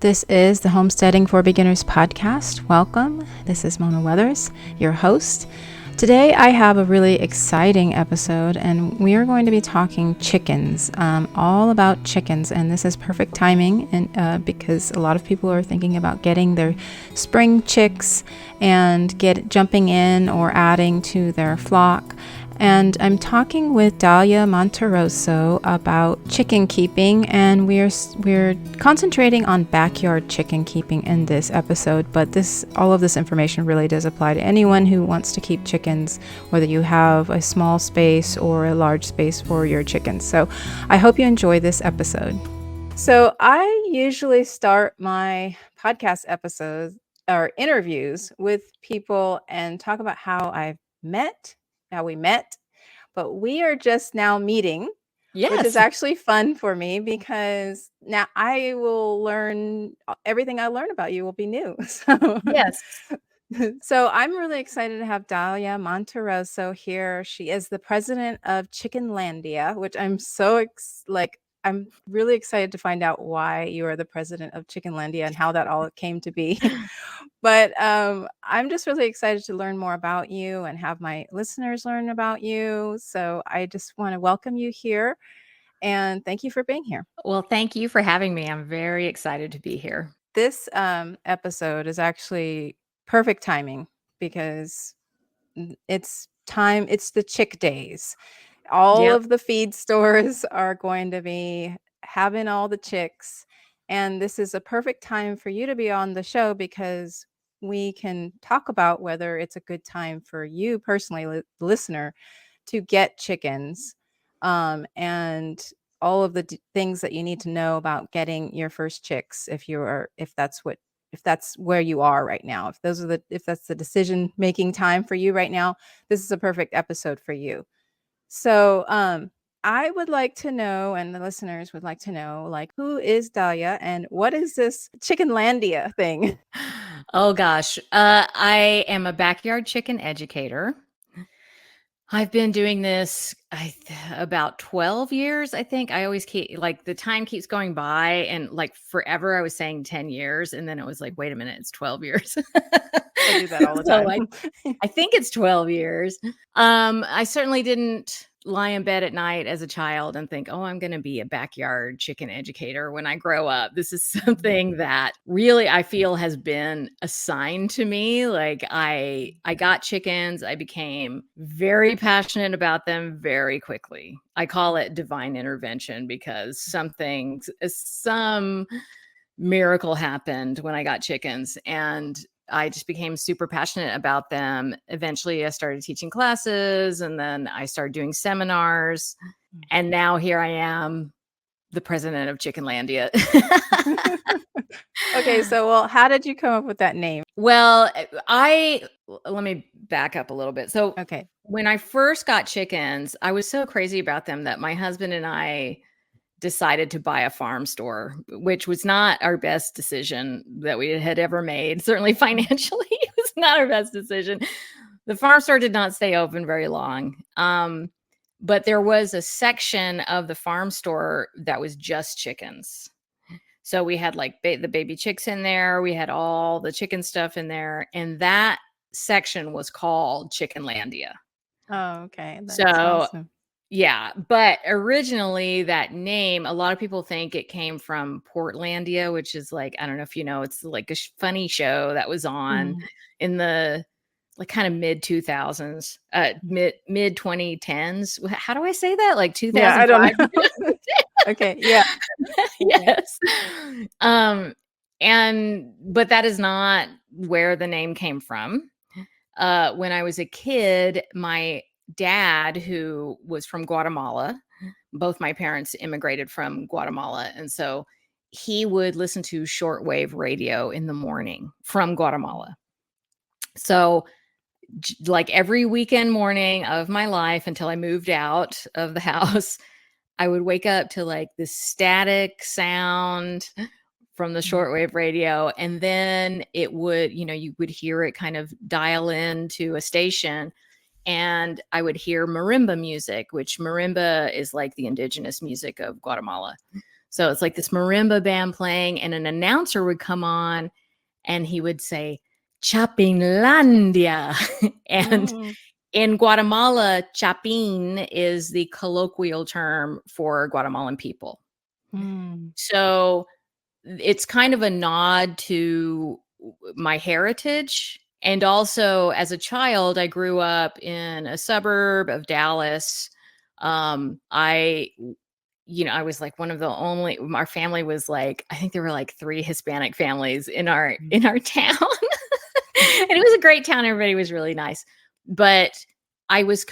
This is the Homesteading for Beginners podcast. Welcome. This is Mona Weathers, your host. Today I have a really exciting episode, and we are going to be talking chickens, all about chickens. And this is perfect timing, and because a lot of people are thinking about getting their spring chicks and jumping in or adding to their flock. And I'm talking with Dalia Monterroso about chicken keeping, and we're concentrating on backyard chicken keeping in this episode. But all of this information really does apply to anyone who wants to keep chickens, whether you have a small space or a large space for your chickens. So I hope you enjoy this episode. So I usually start my podcast episodes or interviews with people and talk about how we met, but we are just now meeting, which is actually fun for me because now I will learn everything I learn about you will be new. Yes. So I'm really excited to have Dalia Monterroso here. She is the president of Chickenlandia, which I'm I'm really excited to find out why you are the president of Chickenlandia and how that all came to be. But I'm just really excited to learn more about you and have my listeners learn about you. So I just want to welcome you here and thank you for being here. Well, thank you for having me. I'm very excited to be here. This episode is actually perfect timing because it's the chick days. All of the feed stores are going to be having all the chicks. And this is a perfect time for you to be on the show because we can talk about whether it's a good time for you personally, listener, to get chickens, and all of the things that you need to know about getting your first chicks if that's where you are right now. If that's the decision making time for you right now, this is a perfect episode for you. So I would like to know, and the listeners would like to know, who is Dalia and what is this Chickenlandia thing? Oh gosh, I am a backyard chicken educator. I've been doing this about 12 years, I think. I always keep the time keeps going by, and forever I was saying 10 years, and then it was like, wait a minute, it's 12 years. I do that all the time. I think it's 12 years. I certainly didn't lie in bed at night as a child and think, oh, I'm going to be a backyard chicken educator when I grow up. This is something that really I feel has been assigned to me. I got chickens. I became very passionate about them very quickly. I call it divine intervention because some miracle happened when I got chickens, and I just became super passionate about them. Eventually I started teaching classes, and then I started doing seminars. And now here I am, the president of Chickenlandia. Okay. So, how did you come up with that name? Well, let me back up a little bit. So okay, when I first got chickens, I was so crazy about them that my husband and I decided to buy a farm store, which was not our best decision that we had ever made. Certainly financially, it was not our best decision. The farm store did not stay open very long. But there was a section of the farm store that was just chickens. So we had the baby chicks in there. We had all the chicken stuff in there. And that section was called Chickenlandia. Oh, okay. That's awesome. Yeah, but originally that name, a lot of people think it came from Portlandia, which is I don't know if you know, it's like a funny show that was on in the kind of mid 2000s, mid 2010s. How do I say that? 2005? Yeah, I don't know. Okay, yeah. Yes. But that is not where the name came from. When I was a kid, my dad, who was from Guatemala, both my parents immigrated from Guatemala. And so he would listen to shortwave radio in the morning from Guatemala. So every weekend morning of my life until I moved out of the house, I would wake up to this static sound from the shortwave radio. And then it would, you would hear it kind of dial in to a station. And I would hear marimba music, which marimba is the indigenous music of Guatemala. So it's like this marimba band playing, and an announcer would come on and he would say, Chickenlandia. And in Guatemala, chapin is the colloquial term for Guatemalan people. So it's kind of a nod to my heritage. And also, as a child, I grew up in a suburb of Dallas. I was like one of the only, our family was like, I think there were like 3 Hispanic families in our town. And it was a great town. Everybody was really nice. But I was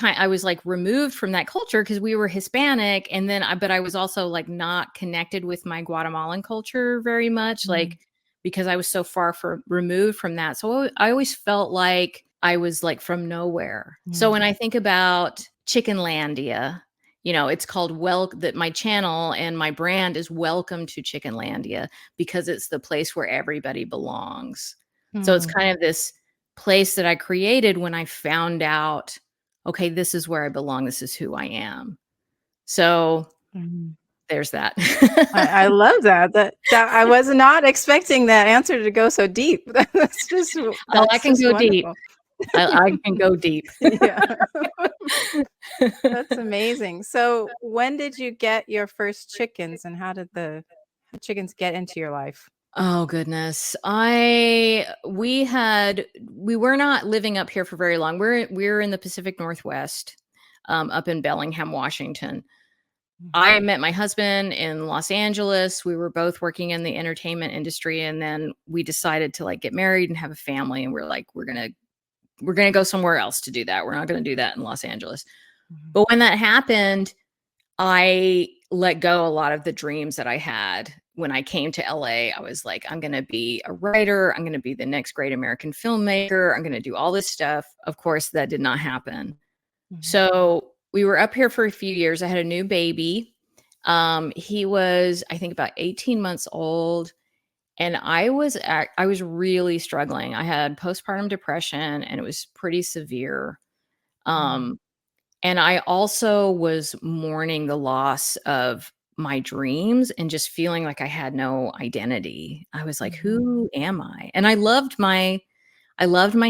like removed from that culture because we were Hispanic. And then but I was also like not connected with my Guatemalan culture very much, like because I was so far removed from that. So I always felt like I was like from nowhere. So when I think about Chickenlandia, it's called that my channel and my brand is Welcome to Chickenlandia, because it's the place where everybody belongs. So it's kind of this place that I created when I found out, okay, this is where I belong. This is who I am. So there's that. I love that. That I was not expecting that answer to go so deep. That's just, I can go deep. I can go deep. Yeah. That's amazing. So when did you get your first chickens, and how did the chickens get into your life? Oh goodness. We were not living up here for very long. We're in the Pacific Northwest, up in Bellingham, Washington. I met my husband in Los Angeles. We were both working in the entertainment industry, and then we decided to like get married and have a family, and we're like, we're going to go somewhere else to do that. We're not going to do that in Los Angeles. But when that happened, I let go a lot of the dreams that I had. When I came to LA, I was like, I'm going to be a writer. I'm going to be the next great American filmmaker. I'm going to do all this stuff. Of course, that did not happen. So we were up here for a few years. I had a new baby. He was, I think, about 18 months old. And I was really struggling. I had postpartum depression, and it was pretty severe. And I also was mourning the loss of my dreams and just feeling like I had no identity. I was like, who am I? And I loved my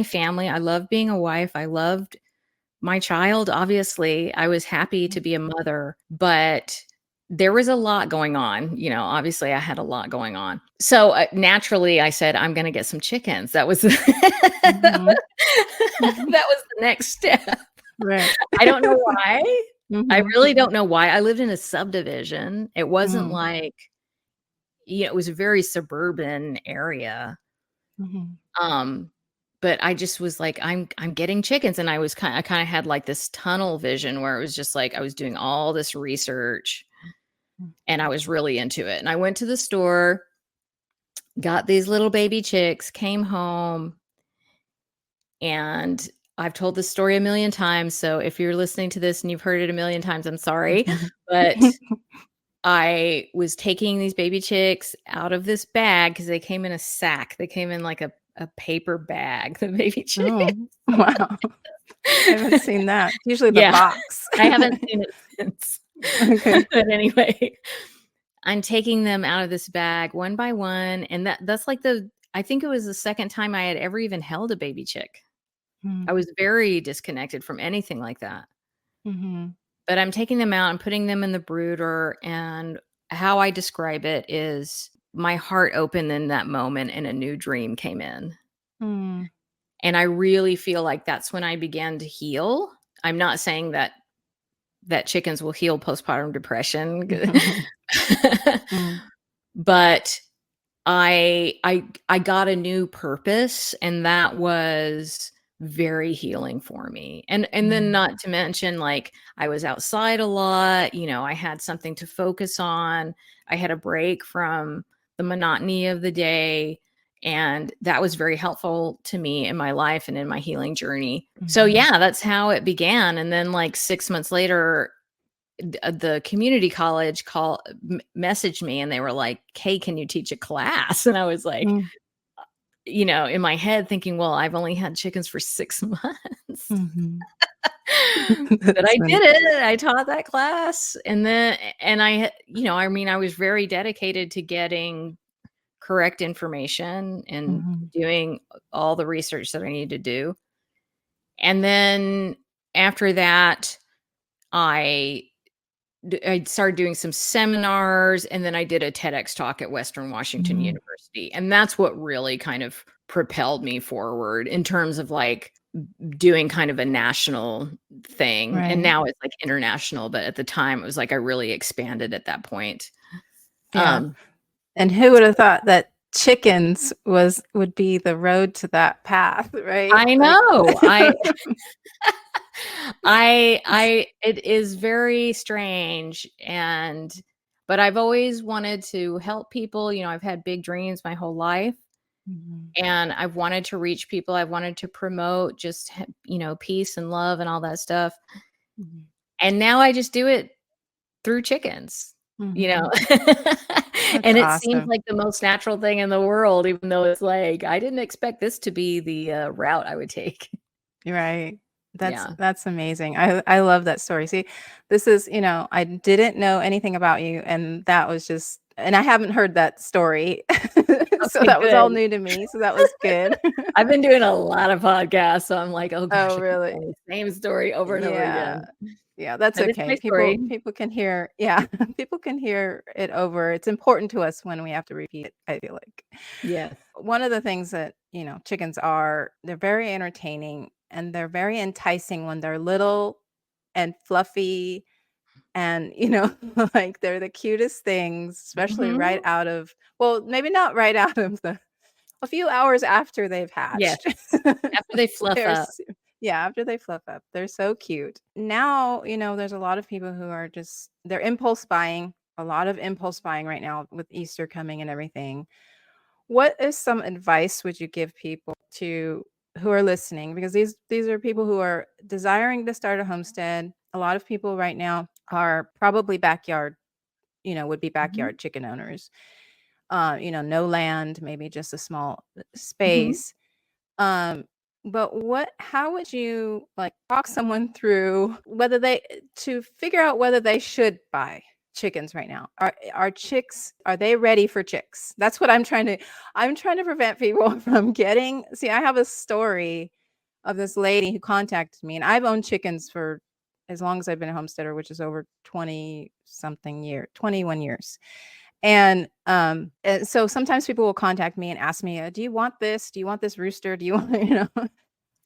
family. I loved being a wife. I loved my child. Obviously, I was happy to be a mother, but there was a lot going on. Obviously I had a lot going on. So naturally I said, I'm going to get some chickens. That was, that was the next step. Right. I don't know why. I really don't know why. I lived in a subdivision. It wasn't like, it was a very suburban area. But I just was like, I'm getting chickens. And I kind of had like this tunnel vision where it was just like, I was doing all this research and I was really into it. And I went to the store, got these little baby chicks, came home, and I've told this story a million times. So if you're listening to this and you've heard it a million times, I'm sorry. But I was taking these baby chicks out of this bag because they came in a sack. They came in like a paper bag, the baby chicks. Oh, wow. I haven't seen that. Usually the box. I haven't seen it since. Okay. But anyway, I'm taking them out of this bag one by one. And that's like I think it was the second time I had ever even held a baby chick. I was very disconnected from anything like that. But I'm taking them out and putting them in the brooder. And how I describe it is my heart opened in that moment and a new dream came in. And I really feel like that's when I began to heal. I'm not saying that chickens will heal postpartum depression, but I got a new purpose, and that was very healing for me. And then not to mention, like, I was outside a lot, I had something to focus on. I had a break from the monotony of the day. And that was very helpful to me in my life and in my healing journey. So yeah, that's how it began. And then like 6 months later, the community college messaged me and they were like, hey, can you teach a class? And I was like, in my head thinking, well, I've only had chickens for 6 months. But That's I funny. did it. I taught that class, and then I mean, I was very dedicated to getting correct information and Mhm. doing all the research that I needed to do. And then after that, I I started doing some seminars, and then I did a TEDx talk at Western Washington Mhm. University, and that's what really kind of propelled me forward in terms of, like, doing kind of a national thing, and Right. now it's, like, international, but at the time, it was like I really expanded at that point. Yeah. Um, And who would have thought that chickens would be the road to that path, right? I Like know, I it is very strange, and but I've always wanted to help people. I've had big dreams my whole life, Mhm. and I've wanted to reach people. I've wanted to promote just, peace and love and all that stuff, Mhm. and now I just do it through chickens, you know? Mhm. That's And it seems awesome. like the most natural thing in the world, even though it's like, I didn't expect this to be the, route I would take. Right. That's Yeah. that's amazing. I love that story. See, this is, I didn't know anything about you, and that was just and I haven't heard that story. So Okay, that was good. all new to me, so that was good. I've been doing a lot of podcasts, so I'm like, "Oh Oh, gosh, I keep really? telling the same story over and over Yeah. again." Yeah, that's But it's okay. my People story. people can hear yeah, people can hear it over. It's important to us when we have to repeat it, I feel like. Yes. One of the things that, chickens are, they're very entertaining and they're very enticing when they're little and fluffy and, like they're the cutest things, especially right Mhm. out of well, maybe not right out of the a few hours after they've Yes. hatched. After they fluff They're up. s yeah, after they fluff up, they're so cute. Now, there's a lot of people who are just they're impulse buying, a lot of impulse buying right now with Easter coming and everything. What is some advice would you give people to who are listening? Because these are people who are desiring to start a homestead. A lot of people right now are probably backyard, would be Mhm. backyard chicken owners. No land, maybe just a small Mhm. space. Um, but how would you, like, talk someone through whether they to figure out whether they should buy chickens right now? Are they ready for chicks? That's what I'm trying to prevent people from getting see, I have a story of this lady who contacted me, and I've owned chickens for as long as I've been a homesteader, which is over 20 something 21 years. And so sometimes people will contact me and ask me, "Do you want this? Do you want this rooster? Do you want"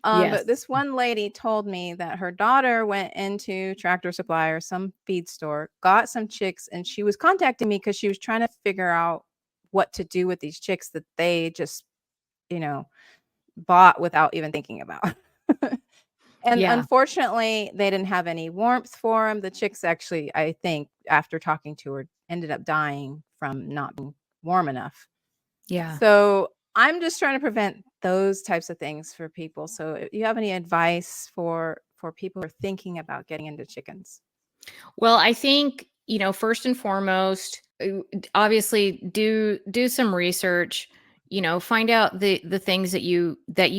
But Yes. this one lady told me that her daughter went into Tractor Supply or some feed store, got some chicks, and she was contacting me because she was trying to figure out what to do with these chicks that they just, you know, bought without even thinking about. And Yeah. unfortunately, they didn't have any warmth for them. The chicks actually, I think, after talking to her, ended up dying from not being warm enough. Yeah. So, I'm just trying to prevent those types of things for people. So, if you have any advice for people who are thinking about getting into chickens? Well, I think, first and foremost, obviously do some research, find out the things that you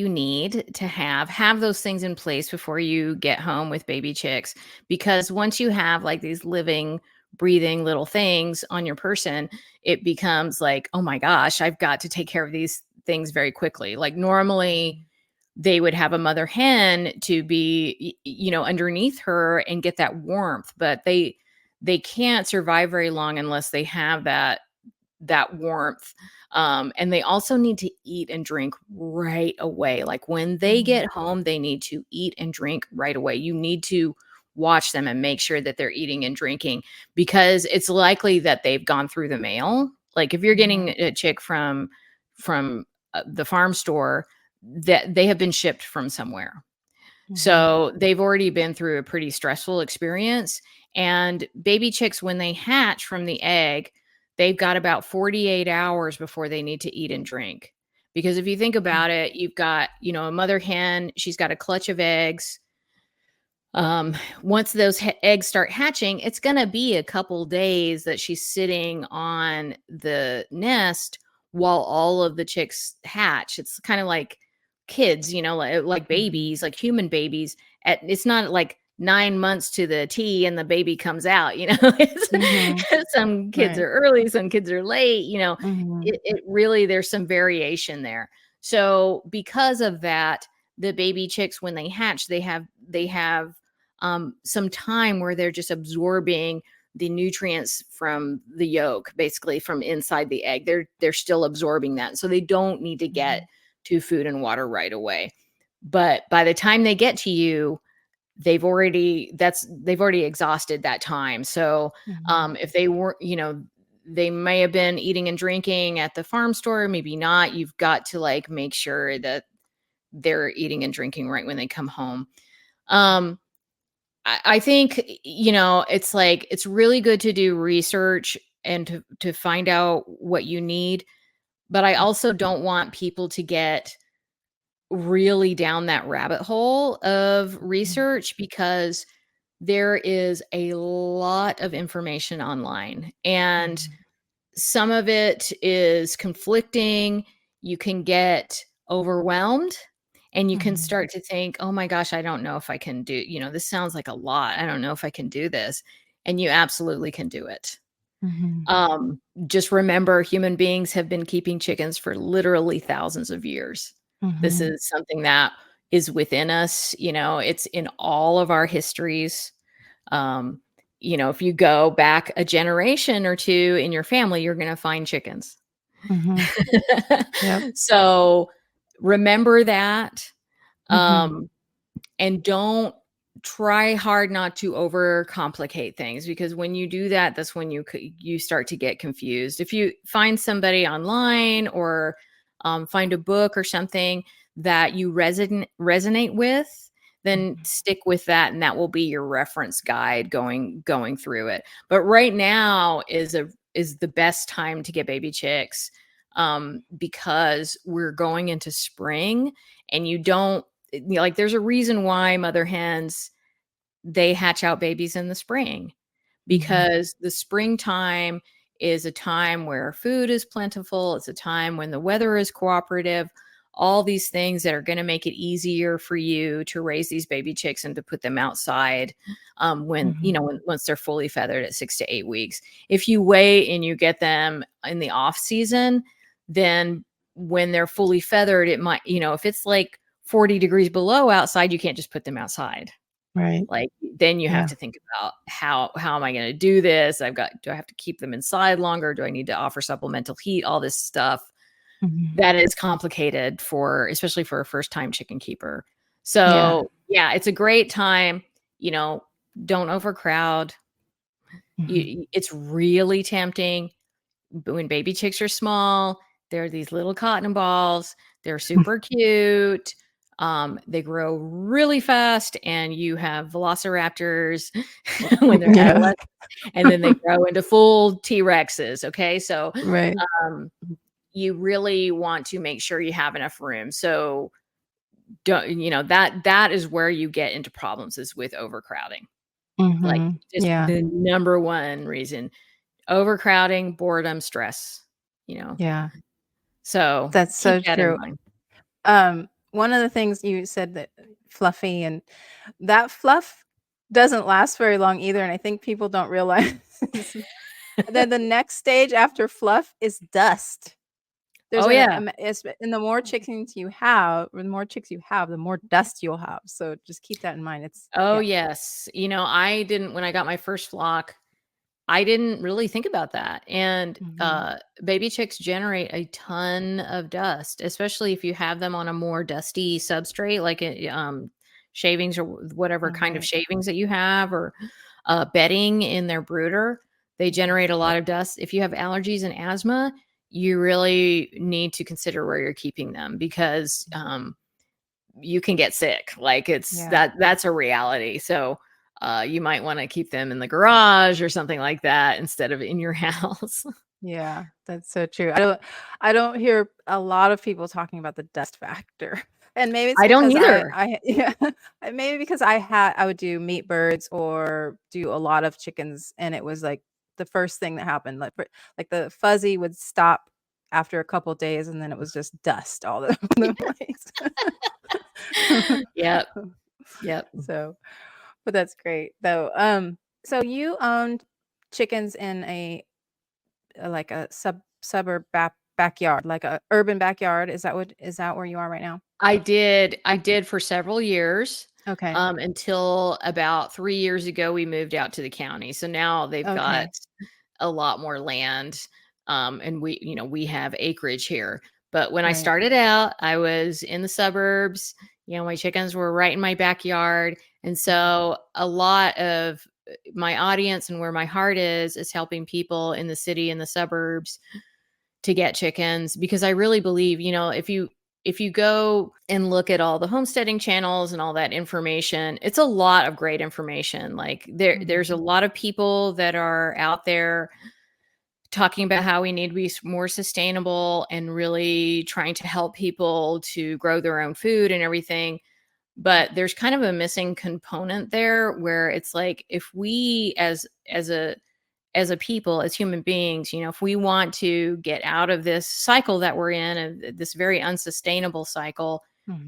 need to have those things in place before you get home with baby chicks, because once you have like these living breathing little things on your person, it becomes like, oh my gosh, I've got to take care of these things very quickly. Like normally Mhm. they would have a mother hen to be underneath her and get that warmth, but they can't survive very long unless they have that warmth. And they also need to eat and drink right away. Like when they Mhm. get home, they need to eat and drink right away. You need to watch them and make sure that they're eating and drinking, because it's likely that they've gone through the mail. Like if you're getting Mhm. a chick from the farm store, that they have been shipped from somewhere. Mhm. So they've already been through a pretty stressful experience. And baby chicks, when they hatch from the egg, they've got about 48 hours before they need to eat and drink. Because if you think Mm. about it, you've got, a mother hen, she's got a clutch of eggs. Once those eggs start hatching, it's going to be a couple days that she's sitting on the nest while all of the chicks hatch. It's kind of like kids, like babies, like human babies. It's not like 9 months to the T and the baby comes out. Mm-hmm. Some kids Right. are early, some kids are late. Mm-hmm. It really, there's some variation there. So because of that, the baby chicks, when they hatch, they have some time where they're just absorbing the nutrients from the yolk, basically from inside the egg. They're still absorbing that, so they don't need to get to food and water right away. But by the time they get to you, they've already exhausted that time. So Mm-hmm. if they weren't, they may have been eating and drinking at the farm store, maybe not. You've got to like make sure that they're eating and drinking right when they come home. um I think, it's like, it's really good to do research and to find out what you need. But I also don't want people to get really down that rabbit hole of research, because there is a lot of information online, and Mm-hmm. some of it is conflicting. You can get overwhelmed, and you can Mm-hmm. start to think, oh my gosh, I don't know if I can do, this sounds like a lot. I don't know if I can do this. And you absolutely can do it. Mm-hmm. Just remember, human beings have been keeping chickens for literally thousands of years. This Mm-hmm. is something that is within us. It's in all of our histories. Um, if you go back a generation or two in your family, you're going to find chickens. Mm-hmm. Yep. So remember that. Mm-hmm. Um, and don't try hard not to overcomplicate things, because when you do that, that's when you start to get confused. If you find somebody online, or find a book or something that you resonate with, then stick with that, and that will be your reference guide going through it. But right now is the best time to get baby chicks, because we're going into spring, and you don't, like, there's a reason why mother hens, they hatch out babies in the spring, Mm-hmm. because the springtime is a time where food is plentiful. It's a time when the weather is cooperative. All these things that are going to make it easier for you to raise these baby chicks and to put them outside, when Mm-hmm. once they're fully feathered at 6 to 8 weeks. If you wait and you get them in the off season, then when they're fully feathered, it might, if it's like 40 degrees below outside, you can't just put them outside. Right. Like, then you have Yeah. to think about how am I going to do this? Do I have to keep them inside longer? Do I need to offer supplemental heat? All this stuff Mm-hmm. that is complicated, especially for a first time chicken keeper. Yeah. So yeah, it's a great time. You know, don't overcrowd. Mm-hmm. It's really tempting. But when baby chicks are small, they're these little cotton balls. They're super cute. They grow really fast, and you have velociraptors when they're Yeah. adolescent, and then they grow into full T-Rexes. Okay. So Right. um, you really want to make sure you have enough room. So don't, that is where you get into problems, is with overcrowding. Like, Mm-hmm. just Yeah. the number one reason: overcrowding, boredom, stress, you know. Yeah. So That's keep so that in true. mind. One of the things you said, that fluffy, and that fluff doesn't last very long either, and I think people don't realize. Then the next stage after fluff is dust. There's Oh an yeah. and the more chickens you have, or the more chicks you have, the more dust you'll have. So just keep that in mind. It's Oh yeah. yes. I didn't, when I got my first flock, I didn't really think about that. And Mhm. baby chicks generate a ton of dust, especially if you have them on a more dusty substrate, like shavings, or whatever All kind of right. shavings that you have, or bedding in their brooder. They generate a lot of dust. If you have allergies and asthma, you really need to consider where you're keeping them, because you can get sick. Like, Yeah. that's a reality. So you might want to keep them in the garage or something like that, instead of in your house. Yeah, that's so true. I don't hear a lot of people talking about the dust factor. And maybe it's I don't because I either. I yeah, maybe because I would do meat birds or do a lot of chickens, and it was like the first thing that happened, like the fuzzy would stop after a couple of days, and then it was just dust all over the place. Yep. Yep. So, but that's great though. So you owned chickens in like a suburb backyard, like a urban backyard. Is that where you are right now? I did for several years, Okay. until about 3 years ago, we moved out to the county. So now they've got Okay. a lot more land, and we have acreage here. But when I Right. started out, I was in the suburbs. My chickens were right in my backyard, and so a lot of my audience and where my heart is helping people in the city and the suburbs to get chickens, because I really believe, if you go and look at all the homesteading channels and all that information, it's a lot of great information. Like there's a Mhm. lot of people that are out there talking about how we need to be more sustainable and really trying to help people to grow their own food and everything. But there's kind of a missing component there where it's like, if we as a people, as human beings, if we want to get out of this cycle that we're in, of this very unsustainable cycle,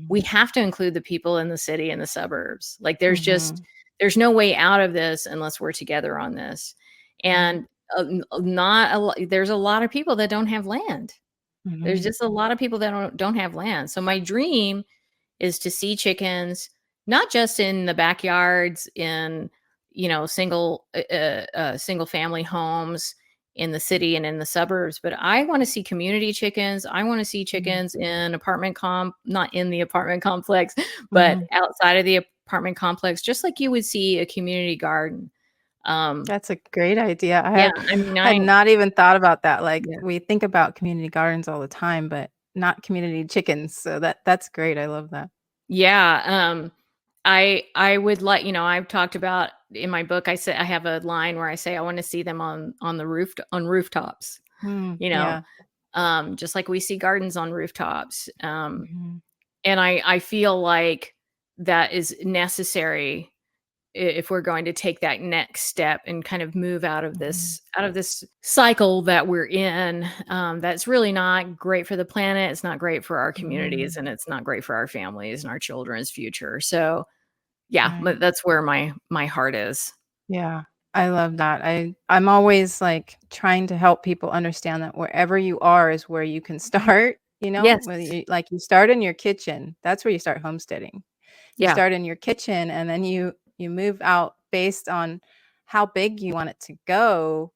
we Mhm. have to include the people in the city and the suburbs. Like Mhm. there's no way out of this unless we're together on this. Right. And not a lot, there's a lot of people that don't have land. There's Mhm. just a lot of people that don't have land. So my dream is to see chickens not just in the backyards in single family homes in the city and in the suburbs, but I want to see community chickens. I want to see Mhm. chickens in not in the apartment complex, but Mhm. outside of the apartment complex, just like you would see a community garden. um That's a great idea. yeah, I mean, Had not even thought about that. Like, yeah. we think about community gardens all the time, but not community chickens. So that's great. I love that. Yeah, I would like, I've talked about in my book, I say I have a line where I say I want to see them on the on rooftops, Mm, you know, yeah. just like we see gardens on rooftops. Mhm. And I feel like that is necessary if we're going to take that next step and kind of move Mhm. out of this cycle that we're in. That's really not great for the planet. It's not great for our communities, Mhm. and it's not great for our families and our children's future. So yeah, Right. but that's where my heart is. Yeah. I love that. I'm always like trying to help people understand that wherever you are is where you can start, Yes. whether you start in your kitchen. That's where you start homesteading. You Yeah. start in your kitchen and then you move out based on how big you want it to go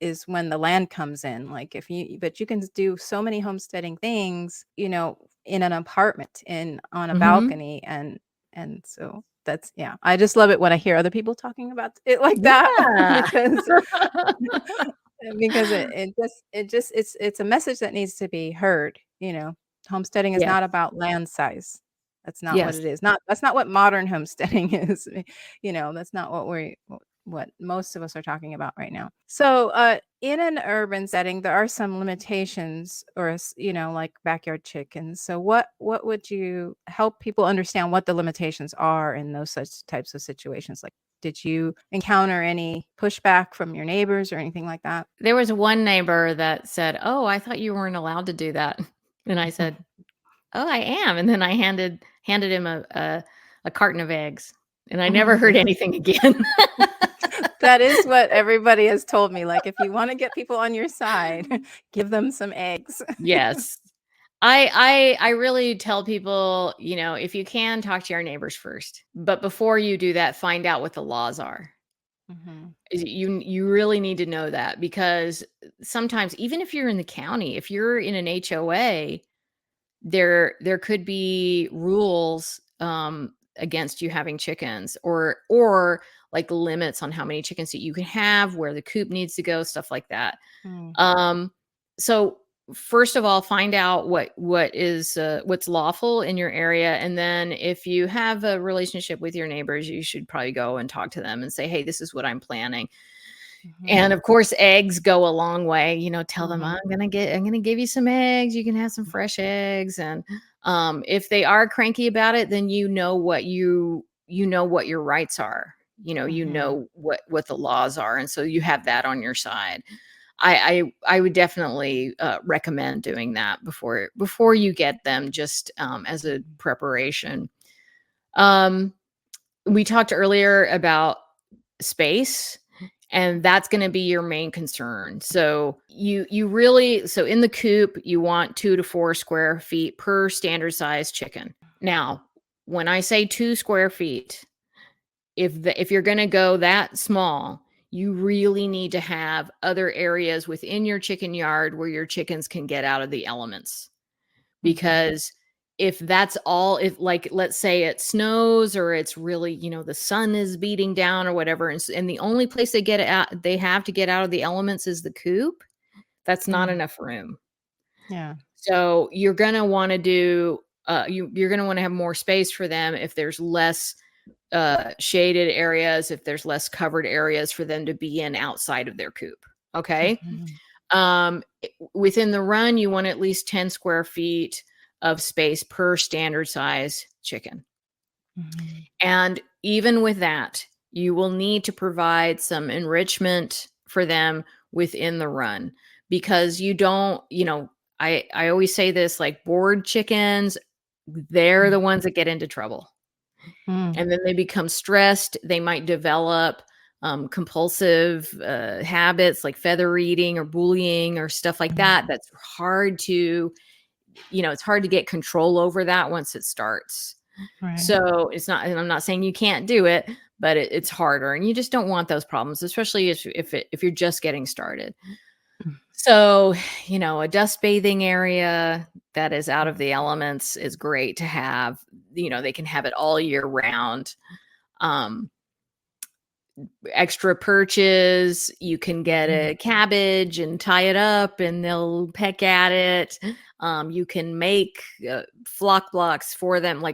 is when the land comes in. Like if you but you can do so many homesteading things, in an apartment, in on a Mhm. balcony, and so that's yeah. I just love it when I hear other people talking about it like that Yeah. because it's a message that needs to be heard. Homesteading is Yes. not about land size. That's not what Yes. it is. That's not what modern homesteading is. That's not what most of us are talking about right now. So, in an urban setting, there are some limitations, or like backyard chickens. So, what would you help people understand what the limitations are in those such types of situations? Like, did you encounter any pushback from your neighbors or anything like that? There was one neighbor that said, "Oh, I thought you weren't allowed to do that." And I said, "Oh, I am." And then I handed him a carton of eggs, and I never heard Yeah. anything again. That is what everybody has told me. Like, if you want to get people on your side, give them some eggs. Yes. I really tell people, if you can, talk to your neighbors first. But before you do that, find out what the laws are. Mhm. You really need to know that, because sometimes, even if you're in the county, if you're in an HOA, there could be rules against you having chickens, or like limits on how many chickens that you can have, where the coop needs to go, stuff like that. Mm, Um, so first of all, find out what is what's lawful in your area, and then if you have a relationship with your neighbors, you should probably go and talk to them and say, "Hey, this is what I'm planning." mhm, And of course, eggs go a long way. Tell them, mhm, I'm gonna give you some eggs. You can have some fresh eggs, and if they are cranky about it, then you know what your rights are. You mhm, know what the laws are, and so you have that on your side. I would definitely recommend doing that before you get them, just as a preparation. We talked earlier about space, and that's going to be your main concern. So you really, so in the coop, you want 2 to 4 square feet per standard size chicken. Now, when I say 2 square feet, if you're going to go that small, you really need to have other areas within your chicken yard where your chickens can get out of the elements. Because if that's all, if like, let's say it snows or it's really, the sun is beating down or whatever, and the only place they have to get out of the elements is the coop, that's not enough room. Yeah. So you're going to want to do, you're going to want to have more space for them if there's less shaded areas, if there's less covered areas for them to be in outside of their coop. Okay. Within the run, you want at least 10 square feet of space per standard size chicken. And even with that, you will need to provide some enrichment for them within the run, because you don't, I always say this, like, bored chickens, they're the ones that get into trouble. And then they become stressed. They might develop compulsive habits like feather eating or bullying or stuff like that. That's hard to, it's hard to get control over that once it starts. Right. So it's not, and I'm not saying you can't do it, but it's harder, and you just don't want those problems, especially if you're just getting started. So, a dust bathing area that is out of the elements is great to have. They can have it all year round. Extra perches, you can get a cabbage and tie it up and they'll peck at it. You can make flock blocks for them.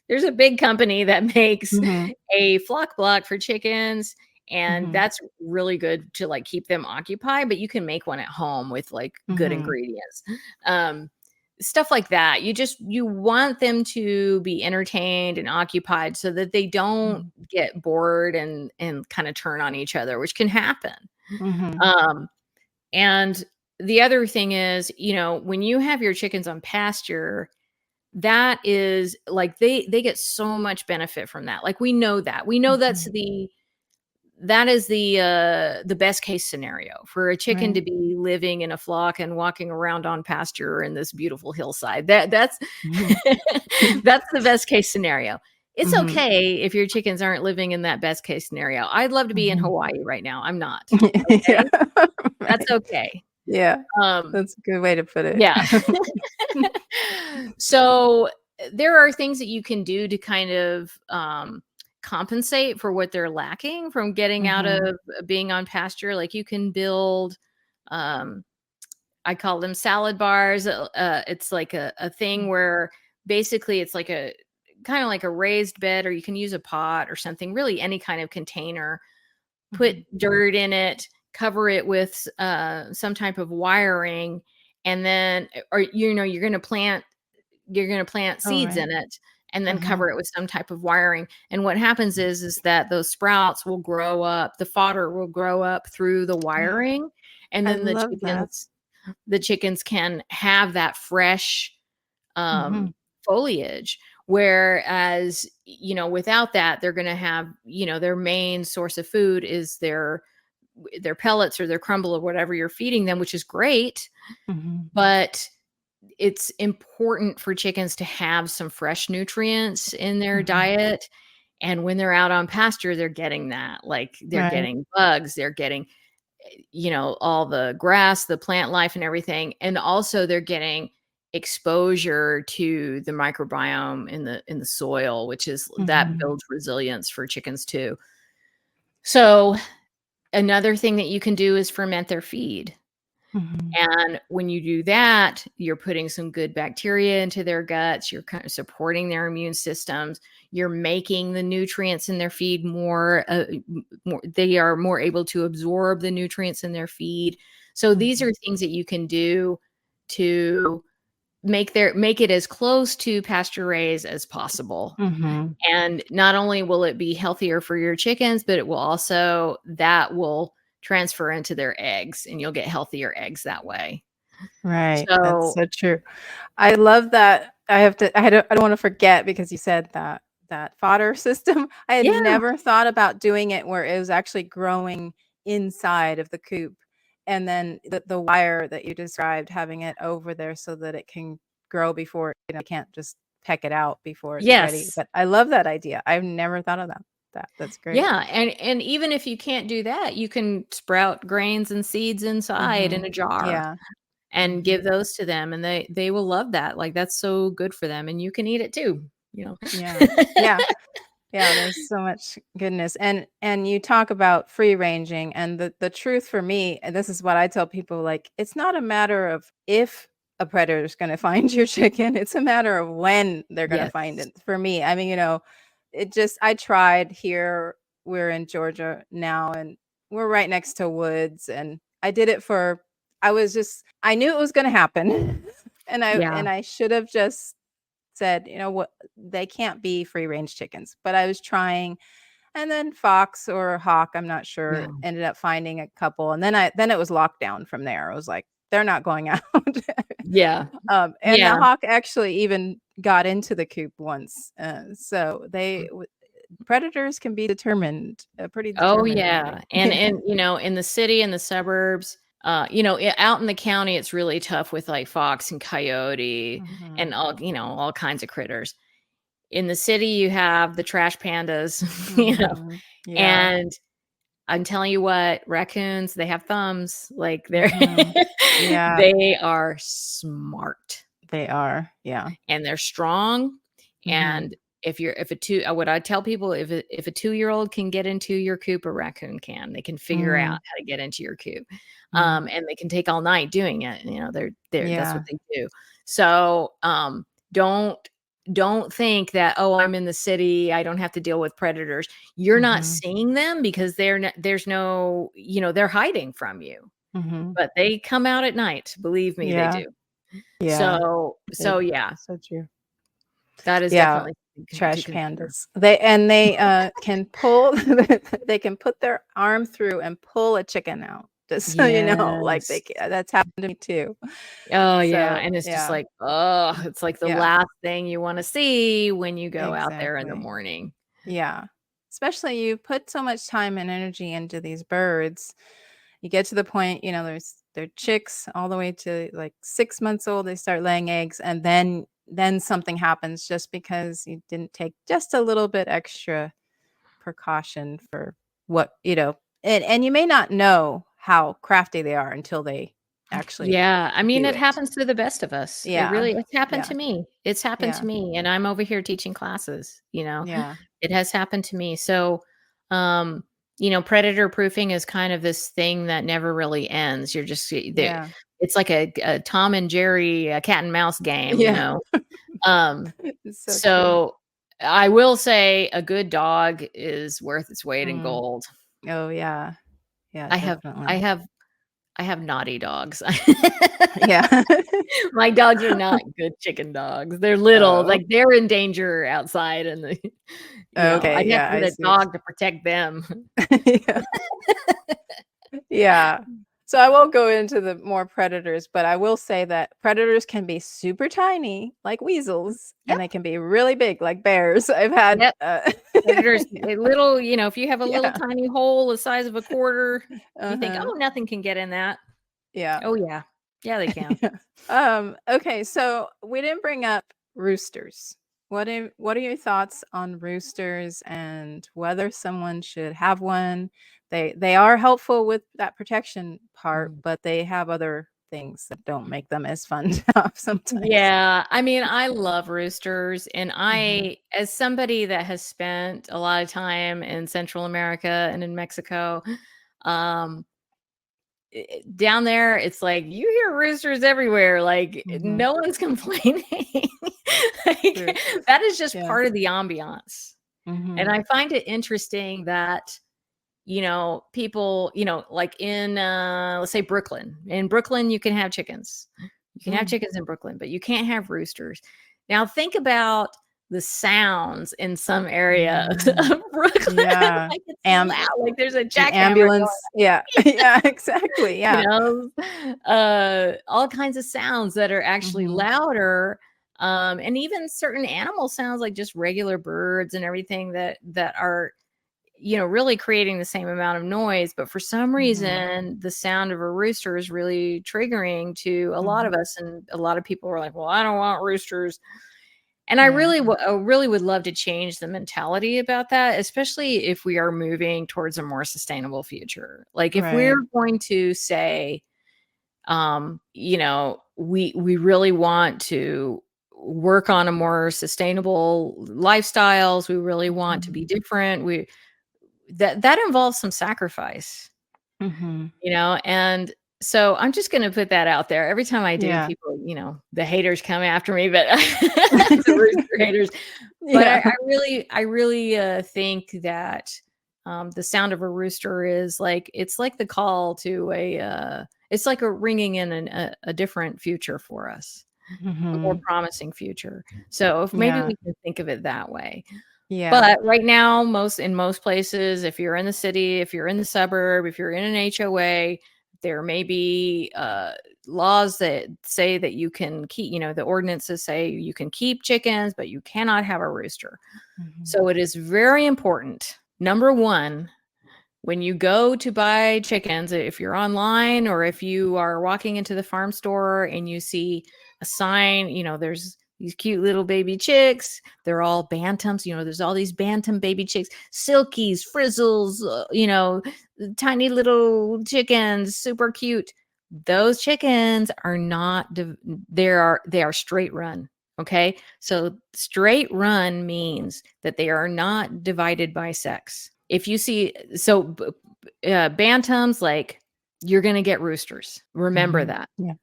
There's a big company that makes a flock block for chickens, and that's really good to keep them occupied, but you can make one at home with good ingredients. Stuff like that. You want them to be entertained and occupied so that they don't get bored and kind of turn on each other, which can happen. And the other thing is, when you have your chickens on pasture, that is they get so much benefit from that. We know that is the best case scenario for a chicken to be living in a flock and walking around on pasture in this beautiful hillside. That's that's the best case scenario. It's okay if your chickens aren't living in that best case scenario. I'd love to be in Hawaii right now. I'm not. Okay? Yeah. That's okay. Yeah. That's a good way to put it. Yeah. So there are things that you can do to kind of compensate for what they're lacking from getting out of being on pasture. You can build, I call them salad bars. It's like a thing where basically it's like a kind of like a raised bed, or you can use a pot or something, really any kind of container, put dirt in it, cover it with some type of wiring, and then, or, you're going to plant seeds in it, and then cover it with some type of wiring. And what happens is that those sprouts will grow up, the fodder will grow up through the wiring. And then the chickens can have that fresh foliage. Whereas, without that, they're going to have, their main source of food is their pellets or their crumble or whatever you're feeding them, which is great. But it's important for chickens to have some fresh nutrients in their diet. And when they're out on pasture, they're getting that. They're getting bugs, they're getting, all the grass, the plant life and everything. And also they're getting exposure to the microbiome in the soil, which is that builds resilience for chickens too. So another thing that you can do is ferment their feed. And when you do that, you're putting some good bacteria into their guts. You're kind of supporting their immune systems. You're making the nutrients in their feed more, they are more able to absorb the nutrients in their feed. So these are things that you can do to make it as close to pasture raised as possible. And not only will it be healthier for your chickens, but it will also, that will transfer into their eggs, and you'll get healthier eggs that way. Right. That's So so true. I love that. I don't want to forget because you said that fodder system. I had yeah, never thought about doing it where it was actually growing inside of the coop. And then the wire that you described, having it over there so that it can grow before, you can't just peck it out before it's ready. yes. But I love that idea. I've never thought of that. That's great. Yeah, and even if you can't do that, you can sprout grains and seeds inside in Mhm. a jar Yeah. and Mhm. give those to them, and they will love that. Like, that's so good for them, and you can eat it too, you know? Yeah. Yeah. Yeah, there's so much goodness. And you talk about free ranging, and the truth for me, and this is what I tell people, like, it's not a matter of if a predator is going to find your chicken, it's a matter of when they're going to find Yes. it. For me, I mean, I tried here, we're in Georgia now, and we're right next to woods, and I did it for I knew it was going to happen. Yeah. And I should have just said, you know what, they can't be free range chickens. But I was trying, and then fox or hawk, I'm not Yeah. sure, ended up finding a couple, and then it was locked down from there. I was like, they're not going out. Yeah. And the Yeah. hawk actually even got into the coop once. So predators can be determined, pretty Oh, determinedly. yeah, and, in the city and the suburbs, out in the county, it's really tough with, like, fox and coyote Mhm. and all kinds of critters. In the city, you have the trash pandas, Mhm. Yeah. and I'm telling you what, raccoons, they have thumbs, like, Mhm. Yeah, they are smart, they are. Yeah. and they're strong, Mhm. and what I tell people, if a 2-year-old can get into your coop, a raccoon can. They can figure out Mm. how to get into your coop, Mhm. and they can take all night doing it, they're that's what Yeah. they do. So, don't don't think that, "Oh, I'm in the city, I don't have to deal with predators." You're not Mhm. seeing them because there's no they're hiding from you, Mhm. but they come out at night, believe me, they Yeah. do. Yeah. So, It's yeah, so true. that is Yeah. definitely something to Trash consider. pandas. They can pull they can put their arm through and pull a chicken out. Just so you know, like, Yes. that's happened to me too. Oh, yeah, So, and it's just yeah. like, oh, it's like the Yeah. last thing you wanna see when you go out there in the Exactly. morning. Yeah. Especially you put so much time and energy into these birds. You get to the point, they're chicks all the way to like 6 months old, they start laying eggs, and then something happens just because you didn't take just a little bit extra precaution for and you may not know how crafty they are until they actually Yeah, I mean, do it it. happens to the best of us. Yeah. It's happened Yeah. to me. It's happened to Yeah. me, and I'm over here teaching classes, you know? Yeah. It has happened to me. So, um, predator proofing is kind of this thing that never really ends. You're just there. Yeah. It's like a Tom and Jerry, cat and mouse game, you Yeah. know? Um, It's so true. so I will say a good dog is worth its weight in Mm. gold. Oh, yeah. Yeah, I have I definitely. have I have naughty dogs. Yeah. My dogs are not good chicken dogs. They're little, Oh, like, they're in danger outside and okay, I'd have yeah, to I get a see what dog to protect them. yeah. Yeah. So I won't go into the more predators, but I will say that predators can be super tiny, like weasels, and Yep, they can be really big, like bears. I've had, yep. Predators, a little if you have a little yeah. tiny hole the size of a quarter, you think, Uh-huh. "Oh, nothing can get in that." Yeah. Oh, yeah. Yeah, they can. Yeah. Okay, so we didn't bring up roosters. What are your thoughts on roosters and whether someone should have one? They are helpful with that protection part, Mm. but they have other things that don't make them as fun to have sometimes. Yeah, I mean, I love roosters, and Mhm. as somebody that has spent a lot of time in Central America and in Mexico, um, down there, it's like you hear roosters everywhere. Like Mhm. no one's complaining. Like, True. that is just Yeah. part of the ambiance, and Mhm. I find it interesting that people, like in, let's say Brooklyn. In Brooklyn, you can have chickens. You can have Mm. chickens in Brooklyn, but you can't have roosters. Now think about the sounds in some areas of Brooklyn. Yeah. Like it's loud, like there's a An jackhammer ambulance. going, Yeah. Yeah, exactly. you Yeah. know, all kinds of sounds that are actually louder. And even certain animal sounds like just regular birds and everything that are, you know, really creating the same amount of noise. But for some reason, the sound of a rooster is really triggering to a lot of us. And a lot of people are like, well, I don't want roosters. And I really would love to change the mentality about that, especially if we are moving towards a more sustainable future. Like if Right. we're going to say, you know, we really want to work on a more sustainable lifestyles. We really want to be different. That involves some sacrifice, you know, and so I'm just going to put that out there. Every time I do, Yeah. people, you know, the haters come after me, but the rooster haters. But Yeah. I really think that the sound of a rooster is like it's like the call to it's like a ringing in a different future for us, a more promising future. So if maybe Yeah. we can think of it that way. Yeah. But right now, in most places, if you're in the city, if you're in the suburb, if you're in an HOA, there may be laws that say that you can keep, you know, the ordinances say you can keep chickens, but you cannot have a rooster. So it is very important. Number one, when you go to buy chickens, if you're online or if you are walking into the farm store and you see a sign, you know, there's these cute little baby chicks. They're all bantams. You know, there's all these bantam baby chicks, silkies, frizzles, you know, tiny little chickens, super cute. Those chickens are not, they are straight run. Okay. So straight run means that they are not divided by sex. If you see, so bantams, like you're going to get roosters. Remember that. Yeah.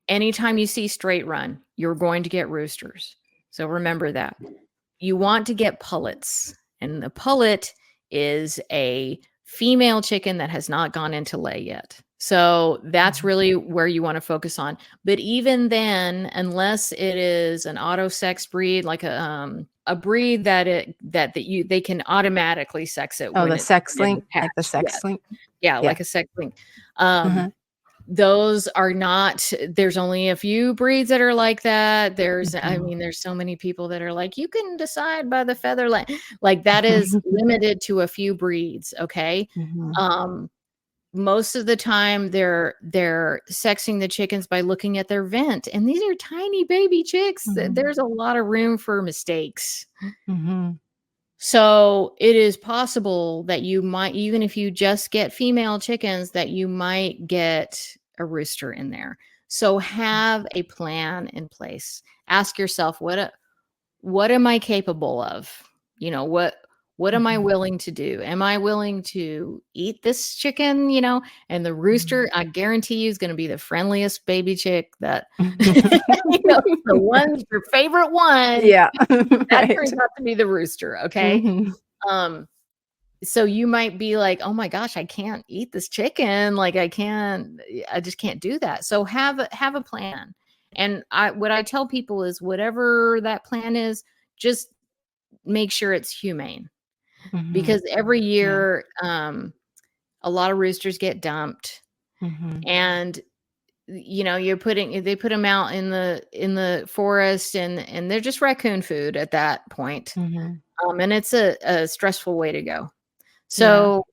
Anytime you see straight run, you're going to get roosters. So remember that. You want to get pullets. And the pullet is a female chicken that has not gone into lay yet. So that's really where you want to focus on. But even then, unless it is an auto sex breed, like a breed they can automatically sex it Oh, when the it's sex in the link, like the patch. sex link. Yeah, Yeah. like a sex link. Uh-huh. Those are not, there's only a few breeds that are like that. There's, I Mhm. mean, there's so many people that are like, you can decide by the feather line. Like that is limited to a few breeds. Okay. Um, most of the time they're sexing the chickens by looking at their vent. And these are tiny baby chicks. There's a lot of room for mistakes. So it is possible that you might, even if you just get female chickens, that you might get a rooster in there. So have a plan in place. Ask yourself, what am I capable of? You know, what am I willing to do? Am I willing to eat this chicken? You know, and the rooster, I guarantee you, is going to be the friendliest baby chick that, you know, the one, your favorite one. Yeah. That Right. turns out to be the rooster. Okay. Um, so you might be like, oh my gosh, I can't eat this chicken. Like I just can't do that. So have a plan. And what I tell people is whatever that plan is, just make sure it's humane because every Yeah. year, a lot of roosters get dumped and you know, they put them out in the forest and they're just raccoon food at that point. And it's a stressful way to go. Yeah. So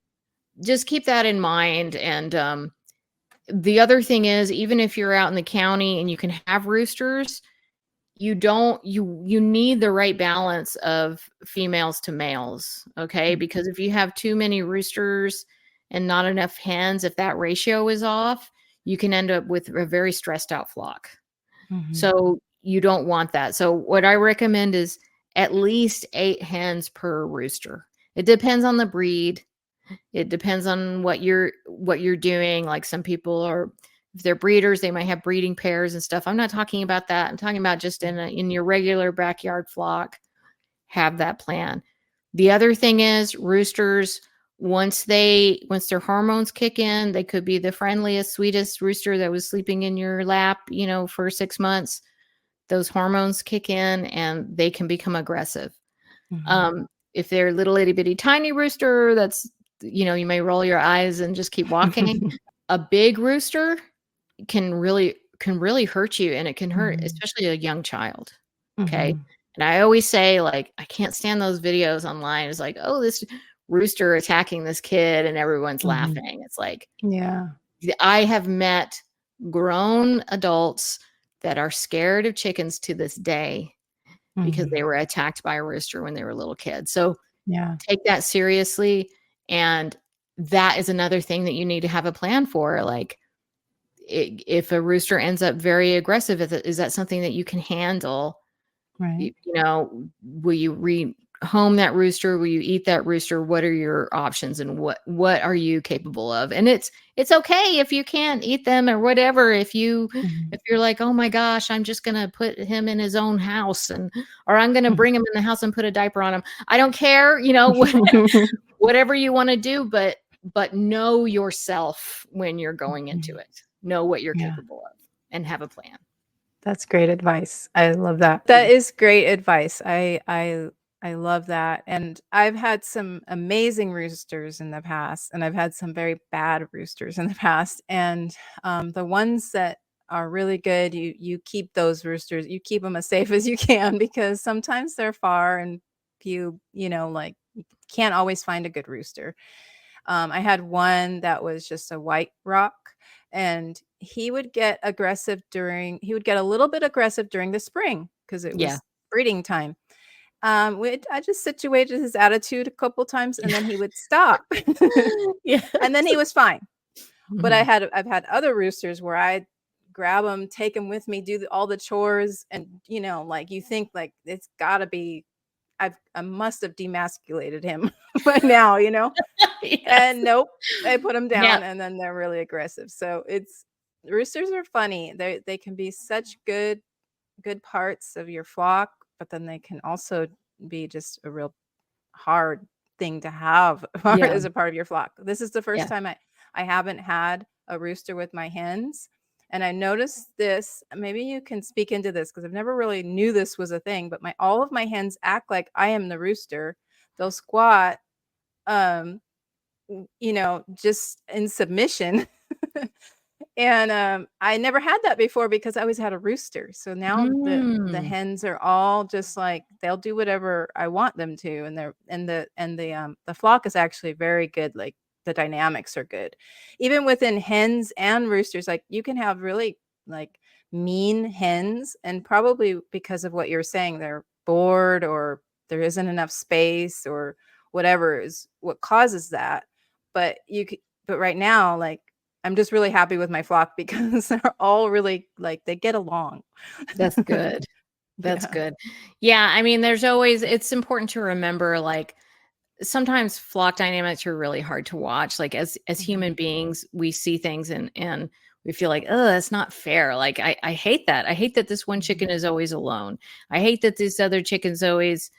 just keep that in mind. And the other thing is, even if you're out in the county and you can have roosters, you need the right balance of females to males. Okay. Because if you have too many roosters and not enough hens, if that ratio is off, you can end up with a very stressed out flock. So you don't want that. So what I recommend is at least 8 hens per rooster. It depends on the breed. It depends on what you're doing. Like some people are, if they're breeders, they might have breeding pairs and stuff. I'm not talking about that. I'm talking about just in your regular backyard flock, have that plan. The other thing is roosters, once their hormones kick in, they could be the friendliest, sweetest rooster that was sleeping in your lap, you know, for 6 months. those hormones kick in and they can become aggressive. Mhm. If they're a little itty bitty tiny rooster, that's, you may roll your eyes and just keep walking. A big rooster can really hurt you, and it can hurt Mhm. especially a young child. Okay. Mhm. And I always say, like, I can't stand those videos online. It's like, oh, this rooster attacking this kid and everyone's Mhm. laughing. It's like, Yeah. I have met grown adults that are scared of chickens to this day because they Mhm. were attacked by a rooster when they were little kids. So Yeah. take that seriously. And that is another thing that you need to have a plan for. Like, if a rooster ends up very aggressive, is that something that you can handle? Right. Will you rehome that rooster? Will you eat that rooster? What are your options, and what are you capable of? And it's okay if you can't eat them or whatever. If Mhm. you're like, oh my gosh, I'm just gonna put him in his own house, or I'm gonna bring him in the house and put a diaper on him. I don't care, whatever you want to do, but know yourself when you're going into Mhm. it. Know what you're Yeah. capable of and have a plan. That's great advice. I love that. That is great advice. I love that. And I've had some amazing roosters in the past, and I've had some very bad roosters in the past. And the ones that are really good, you keep those roosters, you keep them as safe as you can because sometimes they're far and like you can't always find a good rooster. I had one that was just a white rock, and he would get a little bit aggressive during the spring because it Yeah. was breeding time. I just situated his attitude a couple times, and then he would stop. Yeah. And then he was fine. But Mhm. I've had other roosters where I grab him, take him with me, do all the chores, and, like, you think, like, it's gotta be I must have demasculated him by now, Yes. and nope, I put them Yeah, down, and then they're really aggressive. So it's roosters are funny. They can be such good parts of your flock, but then they can also be just a real hard thing to have yeah, as a part of your flock. This is the first yeah. time I haven't had a rooster with my hens, and I noticed this. Maybe you can speak into this because I've never really knew this was a thing. But my all of my hens act like I am the rooster. They'll squat, um, just in submission. And, I never had that before because I always had a rooster. So now the Mm. hens are all just like they'll do whatever I want them to, and the flock is actually very good, like, the dynamics are good. Even within hens and roosters, like, you can have really, like, mean hens, and probably because of what you're saying, they're bored or there isn't enough space or whatever is what causes that. But but right now, like, I'm just really happy with my flock because they're all really like, they get along. That's good. That's Yeah. good. Yeah, I mean, it's important to remember, like, sometimes flock dynamics are really hard to watch. Like, as human Mhm. beings, we see things and we feel like, oh, that's not fair. Like, I hate that. I hate that this one chicken Mhm. is always alone. I hate that this other chicken's always,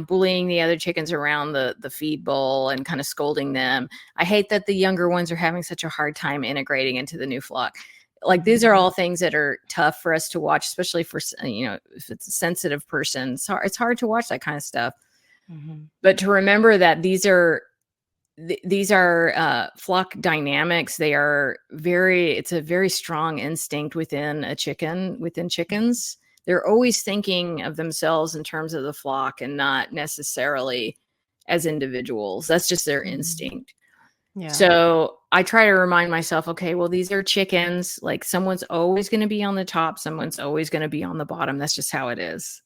bullying the other chickens around the feed bowl and kind of scolding them. I hate that the younger ones are having such a hard time integrating into the new flock. Like, these Mhm. are all things that are tough for us to watch, especially for, if it's a sensitive person. It's hard to watch that kind of stuff. Mhm. But to remember that these are flock dynamics. It's a very strong instinct within Mhm. chickens. They're always thinking of themselves in terms of the flock and not necessarily as individuals. That's just their Mhm. instinct. Yeah. So I try to remind myself, okay, well, these are chickens. Like, someone's always going to be on the top, someone's always going to be on the bottom. That's just how it is.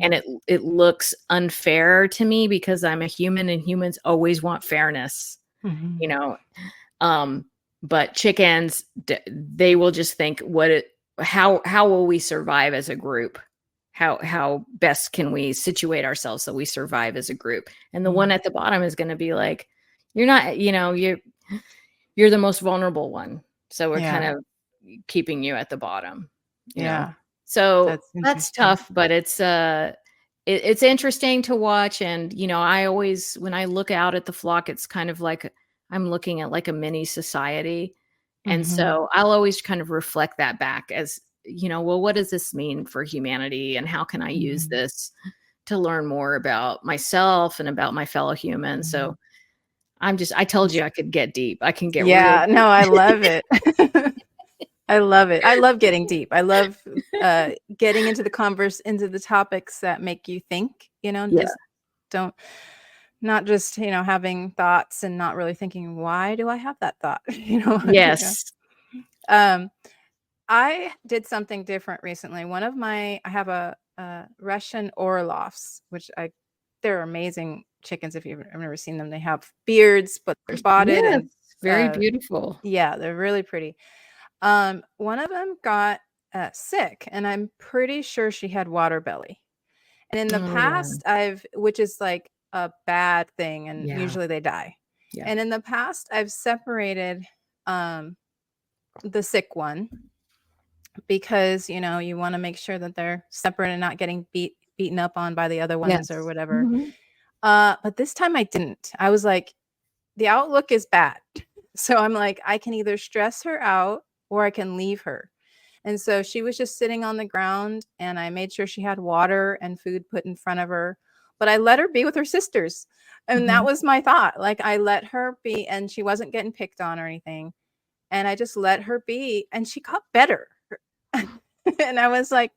And Mhm. it looks unfair to me because I'm a human and humans always want fairness, you Mhm. know. Um, but chickens, they will just think, how will we survive as a group? How best can we situate ourselves so we survive as a group? And the one Mhm. at the bottom is going to be like, you're not, you're the most vulnerable one. So we're kind Yeah. of keeping you at the bottom, you know. Yeah. So That's that's interesting. tough, but it's interesting to watch. And I always, when I look out at the flock, it's kind of like I'm looking at like a mini society. And Mhm. so I'll always kind of reflect that back well, what does this mean for humanity, and how can I use this to learn more about myself and about my fellow humans? So I told you I could get deep. I can get real Yeah, deep. no, I love it. I love it. I love getting deep. I love getting into the topics that make you think, Yeah. just don't, not just, having thoughts and not really thinking, why do I have that thought? Yes. I did something different recently. I have a Russian Orloffs, which they're amazing chickens. If you've never seen them, they have beards, but they're spotted Yes. and Very beautiful. yeah, they're really pretty. One of them got sick, and I'm pretty sure she had water belly. And in the Oh, yeah. past, which is like a bad thing, and Yeah. usually they die. Yeah. And in the past, I've separated the sick one because you want to make sure that they're separate and not getting beaten up on by the other ones or whatever. But this time I didn't. I was like, the outlook is bad. So I'm like, I can either stress her out or I can leave her. And so she was just sitting on the ground, and I made sure she had water and food put in front of her, but I let her be with her sisters. And that was my thought. Like, I let her be, and she wasn't getting picked on or anything. And I just let her be, and she got better. And I was like,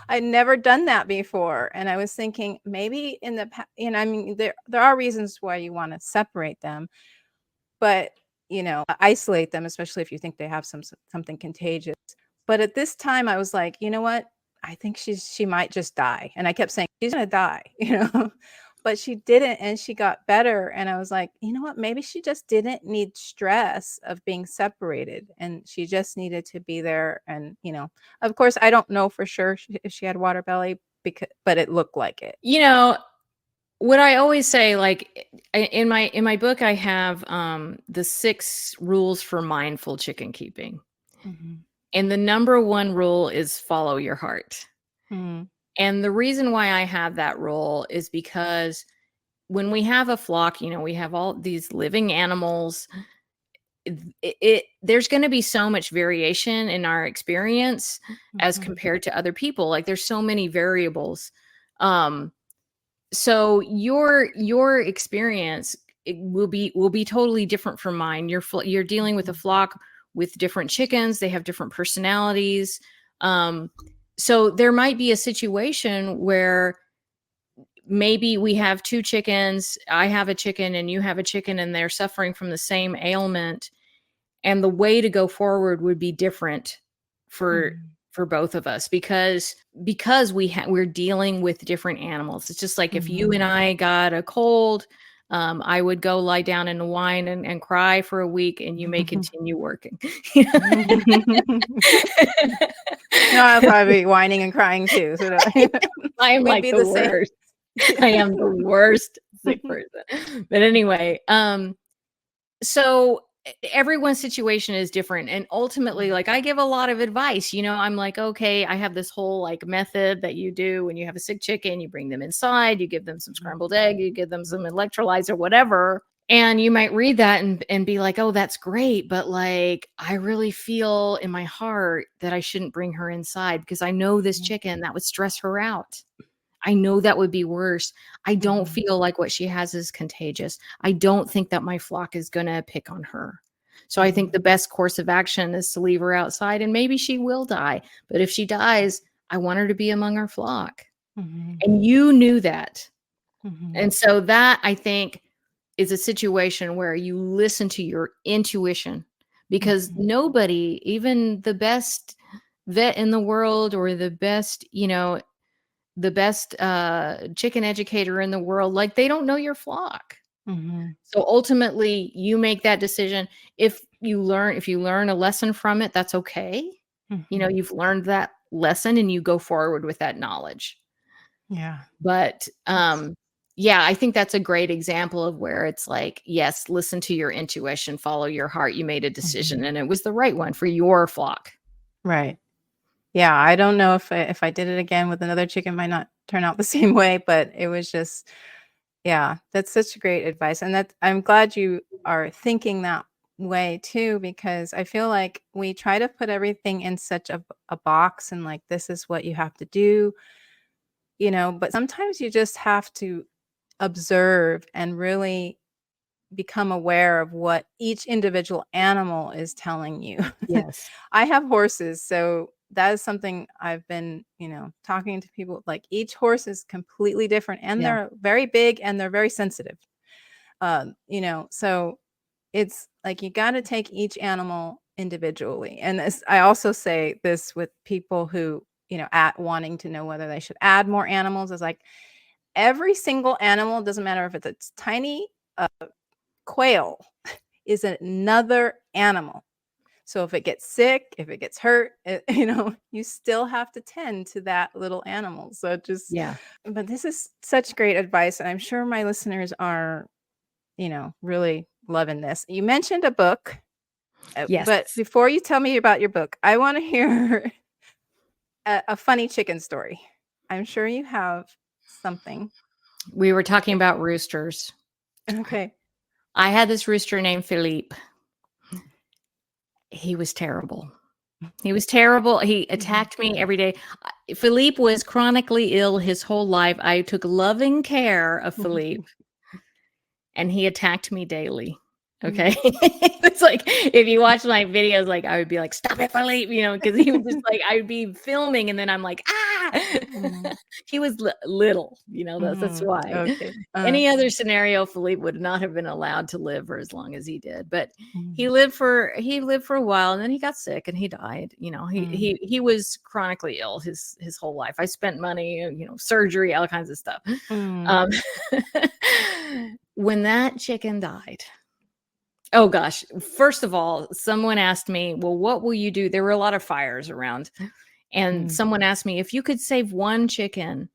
I'd never done that before. And I was thinking, maybe in the past, I mean, there are reasons why you want to separate them, but isolate them, especially if you think they have something contagious. But at this time, I was like, you know what? I think she might just die. And I kept saying, she's gonna die, but she didn't, and she got better. And I was like, you know what? Maybe she just didn't need stress of being separated, and she just needed to be there. And of course, I don't know for sure if she had water belly, but it looked like it. What I always say, like in my book, I have the 6 rules for mindful chicken keeping. And the number 1 rule is follow your heart. And the reason why I have that rule is because when we have a flock, we have all these living animals. There's going to be so much variation in our experience as compared to other people. Like, there's so many variables. So your experience will be totally different from mine. You're dealing with a flock with different chickens. They have different personalities. So there might be a situation where maybe we have 2 chickens. I have a chicken and you have a chicken, and they're suffering from the same ailment. And the way to go forward would be different for both of us, because we're dealing with different animals. It's just like if you and I got a cold, I would go lie down in the wine and cry for a week, and you may continue working. No, I'll probably be whining and crying too. So I am like the worst. I am the worst sick person. But anyway, so everyone's situation is different. And ultimately, like, I give a lot of advice, I'm like, okay, I have this whole like method that you do when you have a sick chicken. You bring them inside, you give them some scrambled egg, you give them some electrolytes or whatever. And you might read that and be like, oh, that's great. But like, I really feel in my heart that I shouldn't bring her inside, because I know this chicken, that would stress her out. I know that would be worse. I don't feel like what she has is contagious. I don't think that my flock is going to pick on her. So I think the best course of action is to leave her outside, and maybe she will die. But if she dies, I want her to be among our flock. And you knew that. And so that, I think, is a situation where you listen to your intuition, because nobody, even the best vet in the world or the best, chicken educator in the world, like, they don't know your flock. So ultimately you make that decision. If you learn a lesson from it, that's okay. You've learned that lesson and you go forward with that knowledge. Yeah. But yeah, I think that's a great example of where it's like, yes, listen to your intuition, follow your heart. You made a decision and it was the right one for your flock. Right. Yeah, I don't know if I did it again with another chicken, might not turn out the same way, but it was just, yeah, that's such great advice. And that I'm glad you are thinking that way too, because I feel like we try to put everything in such a box and like, this is what you have to do, but sometimes you just have to observe and really become aware of what each individual animal is telling you. Yes. I have horses, so that is something I've been, talking to people. Like, each horse is completely different, and Yeah. they're very big and they're very sensitive. So it's like you got to take each animal individually. And this, I also say this with people who, at wanting to know whether they should add more animals, is like, every single animal, doesn't matter if it's a tiny quail, is another animal. So if it gets sick, if it gets hurt, you still have to tend to that little animal. So just, Yeah. but this is such great advice. And I'm sure my listeners are, really loving this. You mentioned a book, Yes. but before you tell me about your book, I want to hear a funny chicken story. I'm sure you have something. We were talking about roosters. Okay. I had this rooster named Philippe. He was terrible. He was terrible. He attacked me every day. Philippe was chronically ill his whole life. I took loving care of Philippe, and he attacked me daily. Okay. It's like, if you watch my videos, like, I would be like, stop it, Philippe, because he would just like, I would be filming and then I'm like, he was little, that's why. Okay. Any other scenario, Philippe would not have been allowed to live for as long as he did. But he lived for a while, and then he got sick and he died. He was chronically ill his whole life. I spent money, surgery, all kinds of stuff. When that chicken died, oh gosh, first of all, someone asked me, well, what will you do? There were a lot of fires around, and someone asked me, if you could save one chicken,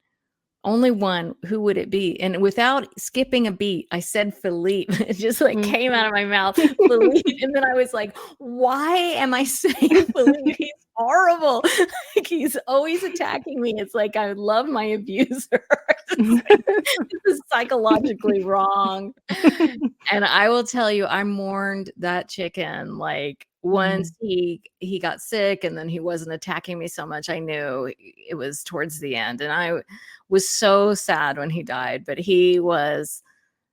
only one, who would it be? And without skipping a beat, I said Philippe. It just like came out of my mouth, Philippe. And then I was like, why am I saying Philippe? He's horrible. Like, he's always attacking me. It's like, I love my abuser. This is psychologically wrong. And I will tell you, I mourned that chicken. Like, once he got sick and then he wasn't attacking me so much, I knew it was towards the end. And I was so sad when he died, but he was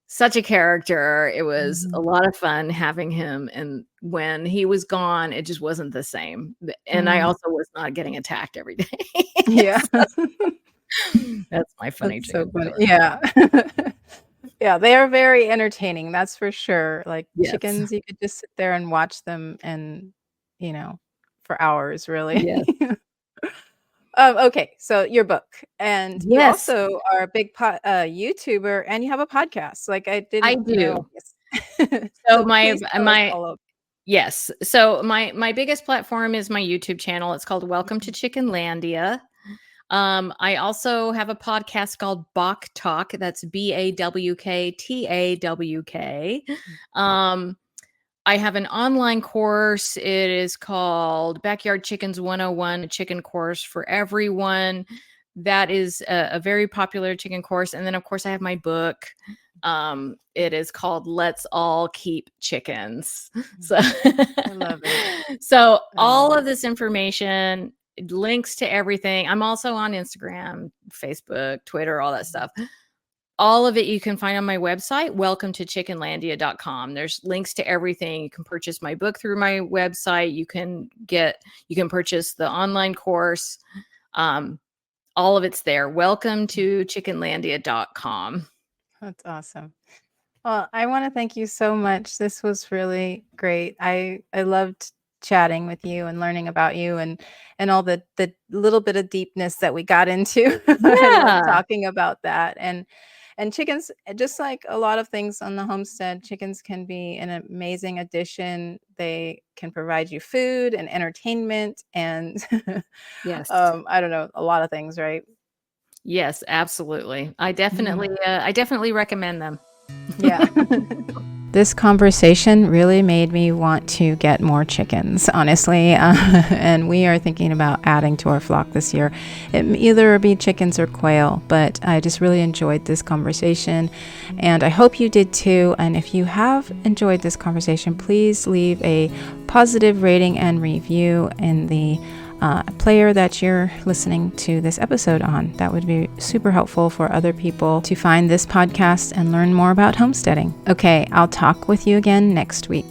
such a character. It was a lot of fun having him. And when he was gone, it just wasn't the same. And I also was not getting attacked every day. Yeah. That's my funny That's so chicken funny. story. Yeah. Yeah, they are very entertaining, that's for sure. Like, Yes. chickens, you could just sit there and watch them and, for hours, really. Yes. Okay, so your book, and you Yes, also are a big YouTuber, and you have a podcast. Like, I I didn't know do. this. So So please tell us all of. yes. So my biggest platform is my YouTube channel. It's called Welcome to Chickenlandia. I also have a podcast called Bach Talk. That's BAWKTAWK. I have an online course. It is called Backyard Chickens 101, a chicken course for everyone. That is a very popular chicken course. And then, of course, I have my book. It is called Let's All Keep Chickens. So I love it. So all of this information, links to everything. I'm also on Instagram, Facebook, Twitter, all that stuff. All of it you can find on my website, welcome to chickenlandia.com. There's links to everything. You can purchase my book through my website. You can purchase the online course. All of it's there. Welcome to chickenlandia.com. That's awesome. Well, I want to thank you so much. This was really great. I loved chatting with you and learning about you and all the little bit of deepness that we got into. I love talking about that. And chickens, just like a lot of things on the homestead, chickens can be an amazing addition. They can provide you food and entertainment and Yes. I don't know, a lot of things, right? Yes, absolutely. I definitely recommend them. Yeah. This conversation really made me want to get more chickens, honestly. And we are thinking about adding to our flock this year. It either be chickens or quail, but I just really enjoyed this conversation, and I hope you did too. And if you have enjoyed this conversation, please leave a positive rating and review in the player that you're listening to this episode on. That would be super helpful for other people to find this podcast and learn more about homesteading. Okay, I'll talk with you again next week.